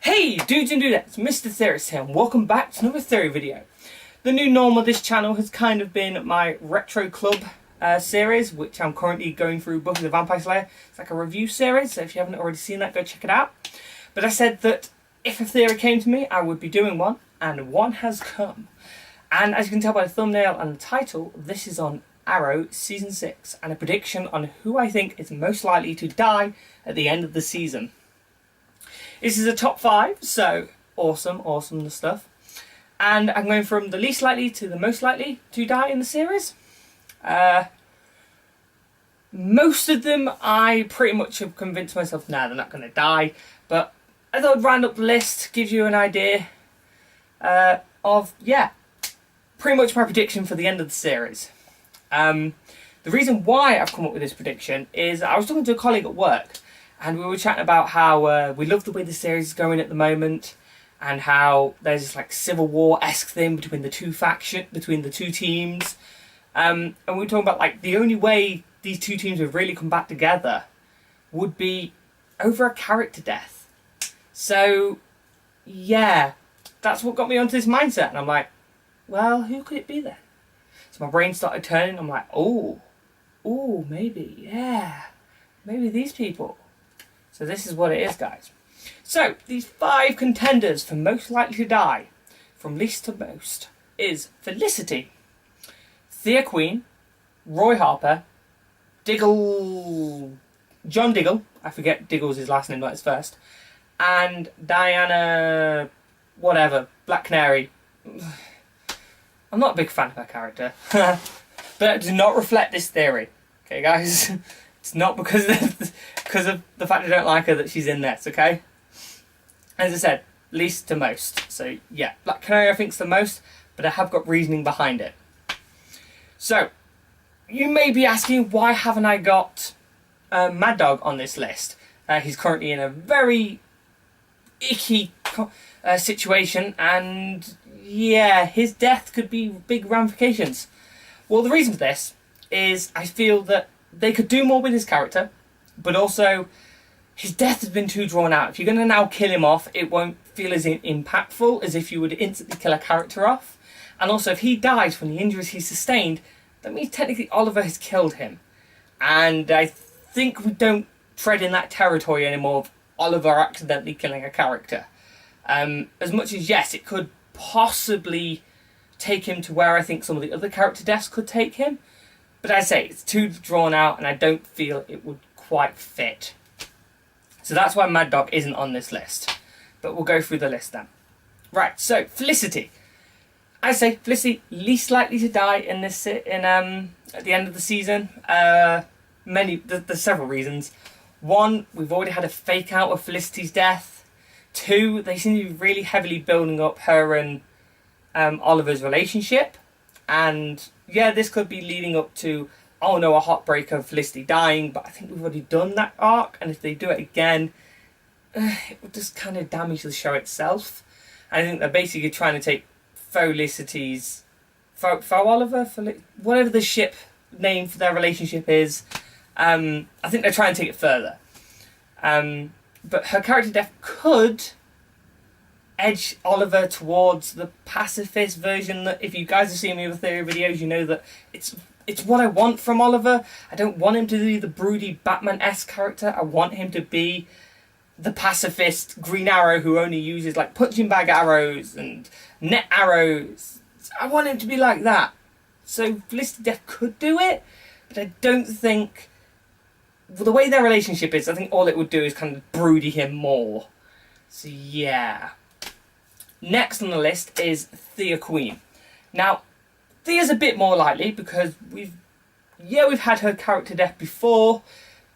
Hey dudes and dudettes, Mr. Theorist here and welcome back to another theory video. The new norm of this channel has kind of been my retro club series, which I'm currently going through Buffy the Vampire Slayer. It's like a review series, so if you haven't already seen that, go check it out. But I said that if a theory came to me, I would be doing one, and one has come. And as you can tell by the thumbnail and the title, this is on Arrow Season 6, and a prediction on who I think is most likely to die at the end of the season. This is a top 5, so awesome stuff. And I'm going from the least likely to the most likely to die in the series. Most of them I pretty much have convinced myself, nah, they're not going to die. But I thought I'd round up the list, give you an idea of, yeah, pretty much my prediction for the end of the series. The reason why I've come up with this prediction is I was talking to a colleague at work, and we were chatting about how we love the way the series is going at the moment, and how there's this like Civil War-esque thing between the two teams. And we were talking about like the only way these two teams would really come back together would be over a character death. So yeah, that's what got me onto this mindset, and I'm like, well, who could it be then? So my brain started turning. I'm like, oh, maybe, yeah, maybe these people. So this is what it is, guys. So these 5 contenders for most likely to die, from least to most, is Felicity, Thea Queen, Roy Harper, John Diggle, I forget Diggle's his last name, not his first, and Diana, whatever, Black Canary. I'm not a big fan of her character, but it does not reflect this theory. Okay, guys? It's not because of the fact I don't like her that she's in this, okay? As I said, least to most. So, yeah, Black Canary I think's the most, but I have got reasoning behind it. So, you may be asking, why haven't I got Mad Dog on this list? He's currently in a very icky situation, and yeah, his death could be big ramifications. Well, the reason for this is I feel that they could do more with his character, but also his death has been too drawn out. If you're going to now kill him off, it won't feel as impactful as if you would instantly kill a character off. And also, if he dies from the injuries he sustained, that means technically Oliver has killed him. And I think we don't tread in that territory anymore of Oliver accidentally killing a character. As much as, yes, it could possibly take him to where I think some of the other character deaths could take him. But I say, it's too drawn out and I don't feel it would quite fit. So that's why Mad Dog isn't on this list. But we'll go through the list then. Right, so Felicity. I say Felicity least likely to die in this at the end of the season. There's several reasons. 1, we've already had a fake out of Felicity's death. 2, they seem to be really heavily building up her and Oliver's relationship. And yeah, this could be leading up to, oh no, a heartbreak of Felicity dying, but I think we've already done that arc, and if they do it again, it would just kind of damage the show itself. And I think they're basically trying to take Felicity's, Faux Oliver, whatever the ship name for their relationship is, I think they're trying to take it further. But her character death could edge Oliver towards the pacifist version that, if you guys have seen me with theory videos, you know that it's what I want from Oliver. I don't want him to be the broody Batman-esque character. I want him to be the pacifist Green Arrow who only uses like punching bag arrows and net arrows. I want him to be like that. So Felicity Death could do it, but I don't think, the way their relationship is, I think all it would do is kind of broody him more. So yeah. Next on the list is Thea Queen. Now, Thea's a bit more likely because we've had her character death before,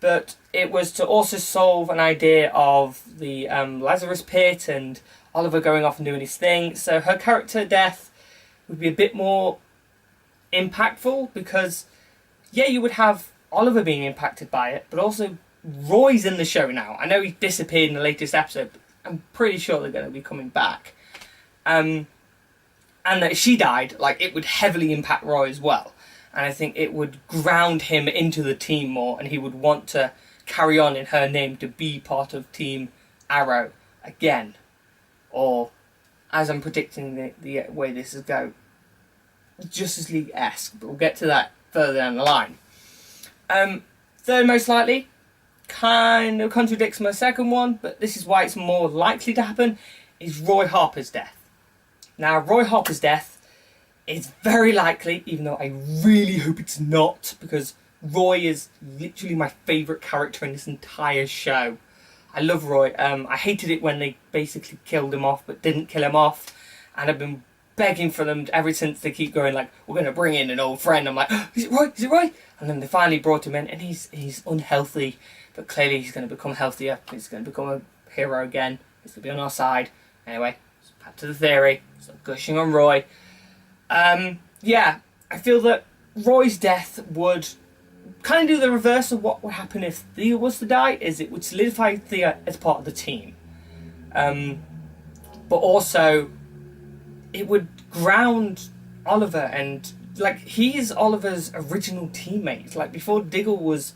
but it was to also solve an idea of the Lazarus Pit and Oliver going off and doing his thing. So her character death would be a bit more impactful because, yeah, you would have Oliver being impacted by it, but also Roy's in the show now. I know he disappeared in the latest episode, but I'm pretty sure they're going to be coming back. And that she died, like, it would heavily impact Roy as well. And I think it would ground him into the team more, and he would want to carry on in her name to be part of Team Arrow again. or, as I'm predicting the way this is go, Justice League-esque, but we'll get to that further down the line. Third most likely, kind of contradicts my second one, but this is why it's more likely to happen, is Roy Harper's death. Now, Roy Harper's death is very likely, even though I really hope it's not, because Roy is literally my favourite character in this entire show. I love Roy. I hated it when they basically killed him off, but didn't kill him off, and I've been begging for them ever since. They keep going like, we're going to bring in an old friend. I'm like, oh, is it Roy? Is it Roy? And then they finally brought him in, and he's unhealthy, but clearly he's going to become healthier. He's going to become a hero again. He's going to be on our side. Anyway, back to the theory. Stop gushing on Roy. Yeah, I feel that Roy's death would kind of do the reverse of what would happen if Thea was to die, is it would solidify Thea as part of the team. But also, it would ground Oliver, and like, he is Oliver's original teammate. Like, before Diggle was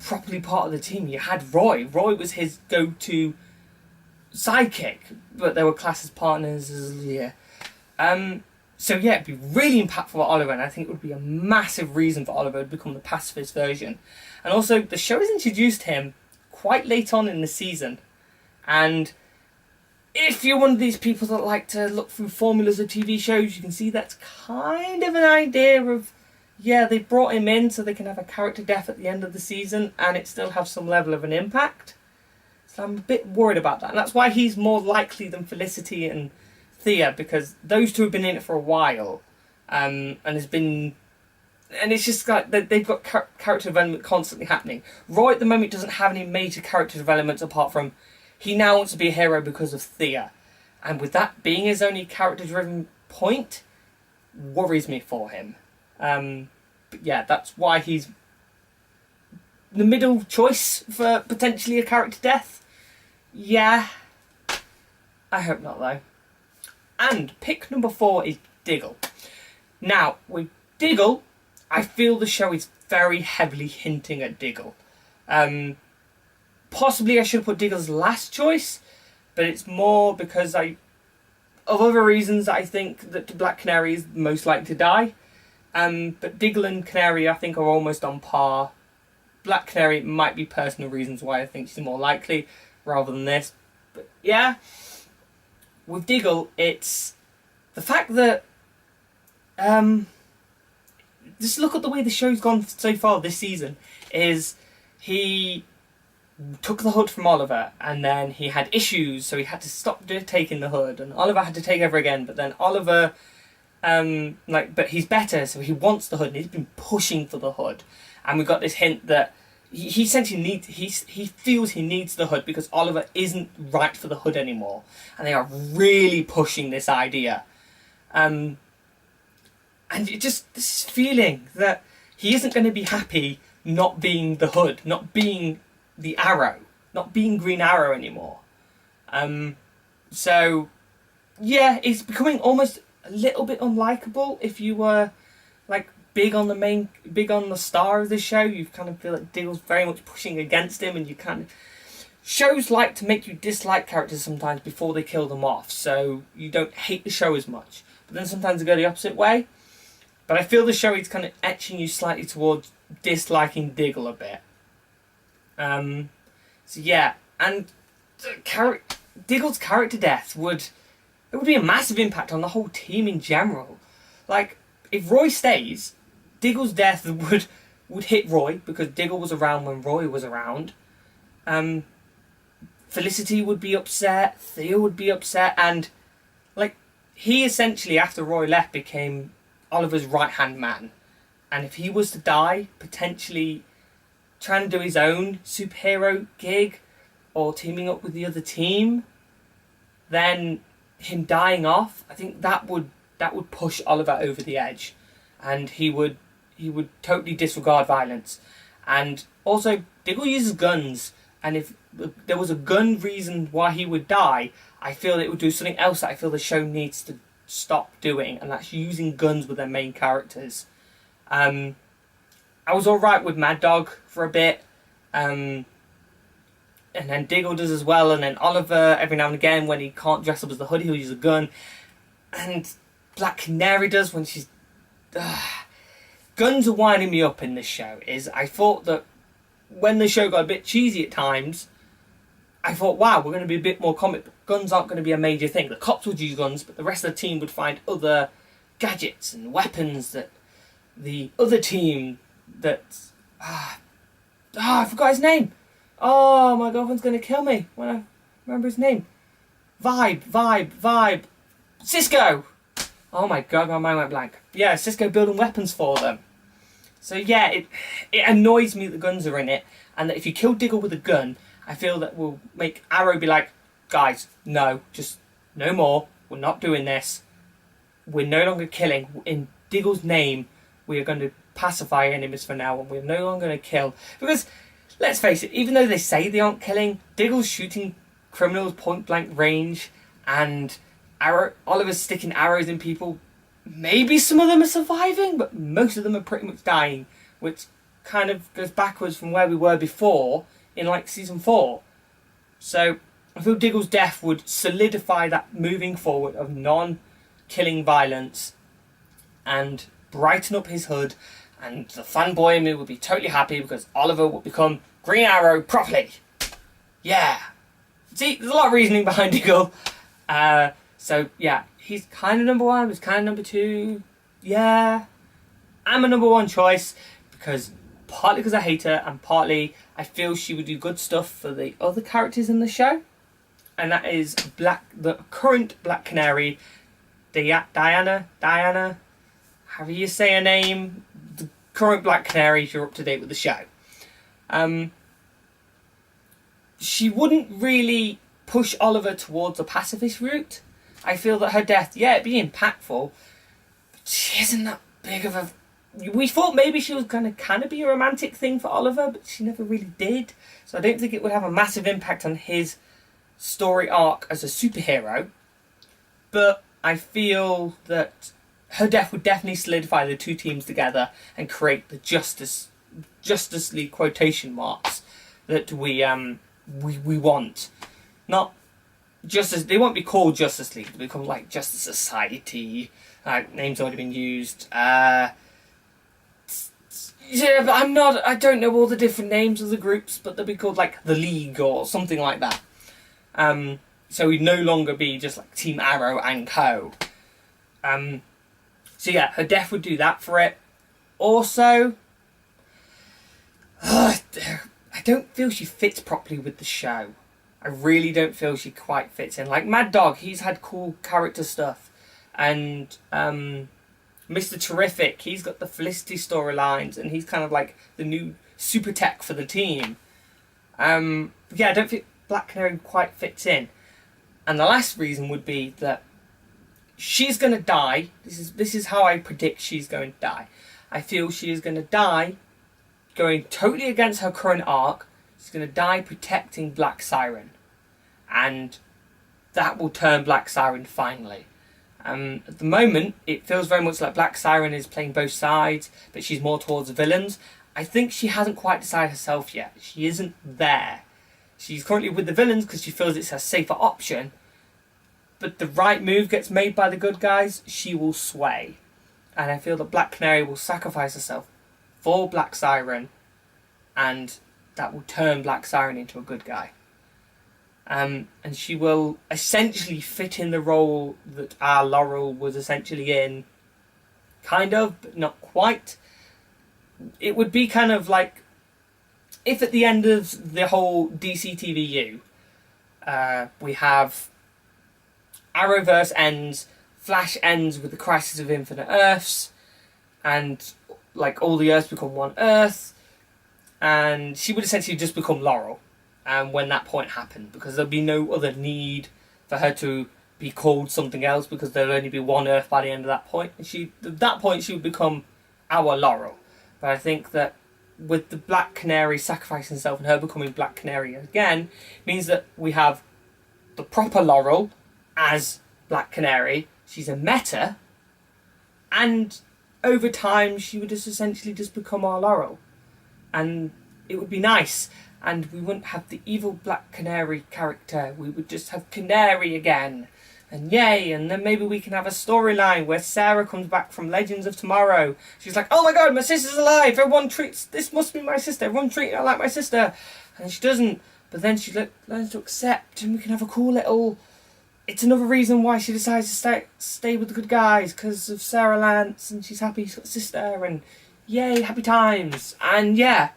properly part of the team, you had Roy. Roy was his go-to sidekick, but they were classed as partners as, yeah. So yeah, it'd be really impactful for Oliver, and I think it would be a massive reason for Oliver to become the pacifist version. And also, the show has introduced him quite late on in the season, and if you're one of these people that like to look through formulas of TV shows, you can see that's kind of an idea of, yeah, they brought him in so they can have a character death at the end of the season and it still have some level of an impact. So I'm a bit worried about that, and that's why he's more likely than Felicity and Thea, because those two have been in it for a while, and it's just like they've got character development constantly happening. Roy at the moment doesn't have any major character developments apart from he now wants to be a hero because of Thea, and with that being his only character-driven point, worries me for him. But yeah, that's why he's the middle choice for potentially a character death. Yeah, I hope not though. And pick number 4 is Diggle. Now, with Diggle, I feel the show is very heavily hinting at Diggle. Possibly I should have put Diggle's last choice, but it's more because of other reasons I think that the Black Canary is most likely to die. But Diggle and Canary I think are almost on par. Black Canary might be personal reasons why I think she's more likely rather than this. But yeah, with Diggle, it's the fact that just look at the way the show's gone so far this season. Is he took the hood from Oliver, and then he had issues, so he had to stop taking the hood, and Oliver had to take over again. But then Oliver, but he's better, so he wants the hood, and he's been pushing for the hood. And we've got this hint that he essentially he feels he needs the hood because Oliver isn't right for the hood anymore, and they are really pushing this idea. And it just this feeling that he isn't going to be happy not being the hood, not being the Arrow, not being Green Arrow anymore. So yeah, it's becoming almost a little bit unlikable if you were like big on the star of the show. You kind of feel like Diggle's very much pushing against him, and you kind of shows like to make you dislike characters sometimes before they kill them off, so you don't hate the show as much. But then sometimes they go the opposite way. But I feel the show is kind of etching you slightly towards disliking Diggle a bit. So yeah, and Diggle's character death would be a massive impact on the whole team in general. Like, if Roy stays, Diggle's death would hit Roy because Diggle was around when Roy was around. Felicity would be upset, Thea would be upset, and like, he essentially, after Roy left, became Oliver's right-hand man. And if he was to die, potentially trying to do his own superhero gig or teaming up with the other team, then him dying off, I think that would push Oliver over the edge, and he would totally disregard violence. And also, Diggle uses guns, and if there was a gun reason why he would die, I feel it would do something else that I feel the show needs to stop doing, and that's using guns with their main characters. I was alright with Mad Dog for a bit. and then Diggle does as well, and then Oliver, every now and again, when he can't dress up as the Hoodie, he'll use a gun. And Black Canary does when she's... Guns are winding me up in this show. I thought that when the show got a bit cheesy at times, I thought, wow, we're going to be a bit more comic, but guns aren't going to be a major thing. The cops would use guns, but the rest of the team would find other gadgets and weapons that the other team that... I forgot his name. Oh, my girlfriend's going to kill me when I remember his name. Vibe. Cisco! Oh my god, my mind went blank. Yeah, Cisco building weapons for them. So yeah, it annoys me that guns are in it, and that if you kill Diggle with a gun, I feel that will make Arrow be like, guys, no, just no more. We're not doing this. We're no longer killing. In Diggle's name, we are going to pacify enemies for now, and we're no longer going to kill. Because, let's face it, even though they say they aren't killing, Diggle's shooting criminals point blank range, and Oliver's sticking arrows in people. Maybe some of them are surviving, but most of them are pretty much dying, which kind of goes backwards from where we were before in like season 4. So I feel Diggle's death would solidify that moving forward of non-killing violence and brighten up his hood, and the fanboy in me would be totally happy because Oliver would become Green Arrow properly. Yeah. See, there's a lot of reasoning behind Diggle. So yeah, he's kind of number 1, he's kind of number 2. Yeah, I'm a number 1 choice partly because I hate her, and partly I feel she would do good stuff for the other characters in the show, and that is the current Black Canary, Diana. However you say her name, the current Black Canary. If you're up to date with the show, she wouldn't really push Oliver towards a pacifist route. I feel that her death, yeah, it'd be impactful, but she isn't that big of a... We thought maybe she was going to kind of be a romantic thing for Oliver, but she never really did. So I don't think it would have a massive impact on his story arc as a superhero. But I feel that her death would definitely solidify the two teams together and create the Justice League quotation marks that we want. Not Justice, they won't be called Justice League, they'll become like Justice Society. Name's already been used. Yeah, but I don't know all the different names of the groups, but they'll be called like the League or something like that. So we'd no longer be just like Team Arrow and Co. So yeah, her death would do that for it. Also, I don't feel she fits properly with the show. I really don't feel she quite fits in. Like Mad Dog, he's had cool character stuff. And Mr. Terrific, he's got the Felicity storylines, and he's kind of like the new super tech for the team. Yeah, I don't think Black Canary quite fits in. And the last reason would be that she's going to die. This is how I predict she's going to die. I feel she is going to die going totally against her current arc. She's going to die protecting Black Siren. And that will turn Black Siren finally. At the moment, it feels very much like Black Siren is playing both sides, but she's more towards the villains. I think she hasn't quite decided herself yet. She isn't there. She's currently with the villains because she feels it's a safer option. But the right move gets made by the good guys, she will sway. And I feel that Black Canary will sacrifice herself for Black Siren, and that will turn Black Siren into a good guy. And she will essentially fit in the role that our Laurel was essentially in. Kind of, but not quite. It would be kind of like if at the end of the whole DC TVU, we have Arrowverse ends, Flash ends with the Crisis of Infinite Earths, and like all the Earths become one Earth, and she would essentially just become Laurel. When that point happened, because there'd be no other need for her to be called something else, because there'll only be one Earth by the end of that point. And at that point, she would become our Laurel. But I think that with the Black Canary sacrificing herself and her becoming Black Canary again, means that we have the proper Laurel as Black Canary. She's a meta, and over time, she would just essentially just become our Laurel. And it would be nice. and we wouldn't have the evil Black Canary character. We would just have Canary again. And yay, and then maybe we can have a storyline where Sarah comes back from Legends of Tomorrow. She's like, oh my god, my sister's alive! Everyone treats... This must be my sister. Everyone treating her like my sister. And she doesn't. But then she learns to accept, and we can have a cool little... It's another reason why she decides to stay with the good guys, because of Sarah Lance, and she's happy she's got a sister, and yay, happy times. And yeah,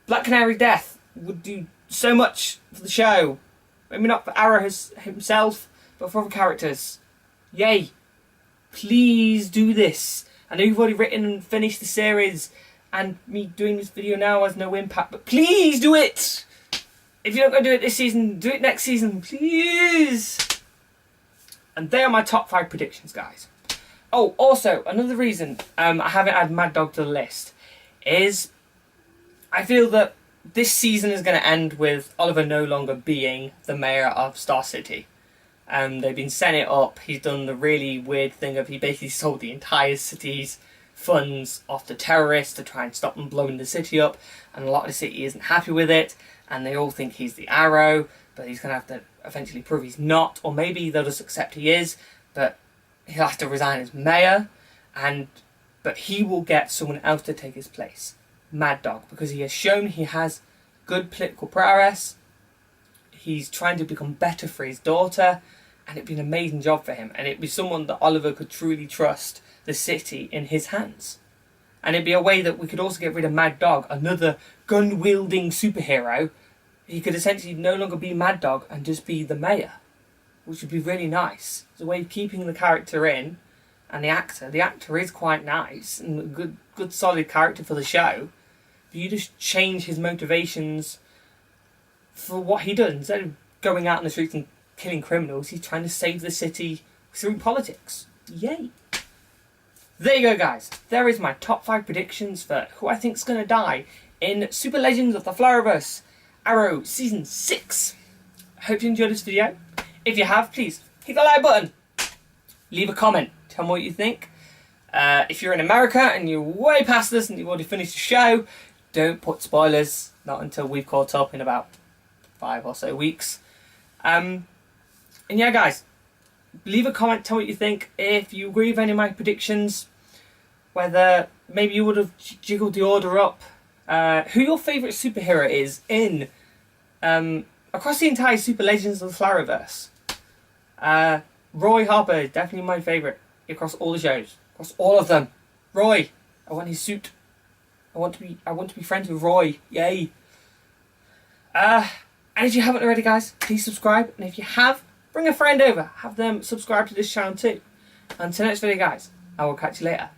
Black Canary's death would do so much for the show. Maybe not for Arrow himself, but for other characters. Yay. Please do this. I know you've already written and finished the series, and me doing this video now has no impact, but please do it! If you're not going to do it this season, do it next season, please! And they are my top 5 predictions, guys. Oh, also, another reason I haven't added Mad Dog to the list is I feel that this season is going to end with Oliver no longer being the mayor of Star City. They've been setting it up. He's done the really weird thing of he basically sold the entire city's funds off to terrorists to try and stop them blowing the city up, and a lot of the city isn't happy with it, and they all think he's the Arrow, but he's going to have to eventually prove he's not, or maybe they'll just accept he is, but he'll have to resign as mayor, but he will get someone else to take his place, Mad Dog, because he has shown he has good political prowess. He's trying to become better for his daughter, and it'd be an amazing job for him, and it'd be someone that Oliver could truly trust the city in his hands. And it'd be a way that we could also get rid of Mad Dog, another gun-wielding superhero. He could essentially no longer be Mad Dog and just be the mayor, which would be really nice. It's a way of keeping the character in, and the actor. The actor is quite nice and a good solid character for the show. But you just change his motivations for what he does. Instead of going out in the streets and killing criminals, he's trying to save the city through politics. Yay! There you go, guys. There is my top 5 predictions for who I think's going to die in Super Legends of the Flowerverse Arrow Season 6. I hope you enjoyed this video. If you have, please hit the like button. Leave a comment. Tell me what you think. If you're in America and you're way past this and you've already finished the show, don't put spoilers. Not until we've caught up in about 5 or so weeks. And yeah, guys, leave a comment, tell me what you think. If you agree with any of my predictions, whether maybe you would have jiggled the order up, who your favourite superhero is in across the entire Super Legends of the Flowerverse. Roy Harper is definitely my favourite across all the shows, across all of them. Roy, I want his suit. I want to be friends with Roy. Yay! And if you haven't already, guys, please subscribe. And if you have, bring a friend over. Have them subscribe to this channel too. Until next video, guys, I will catch you later.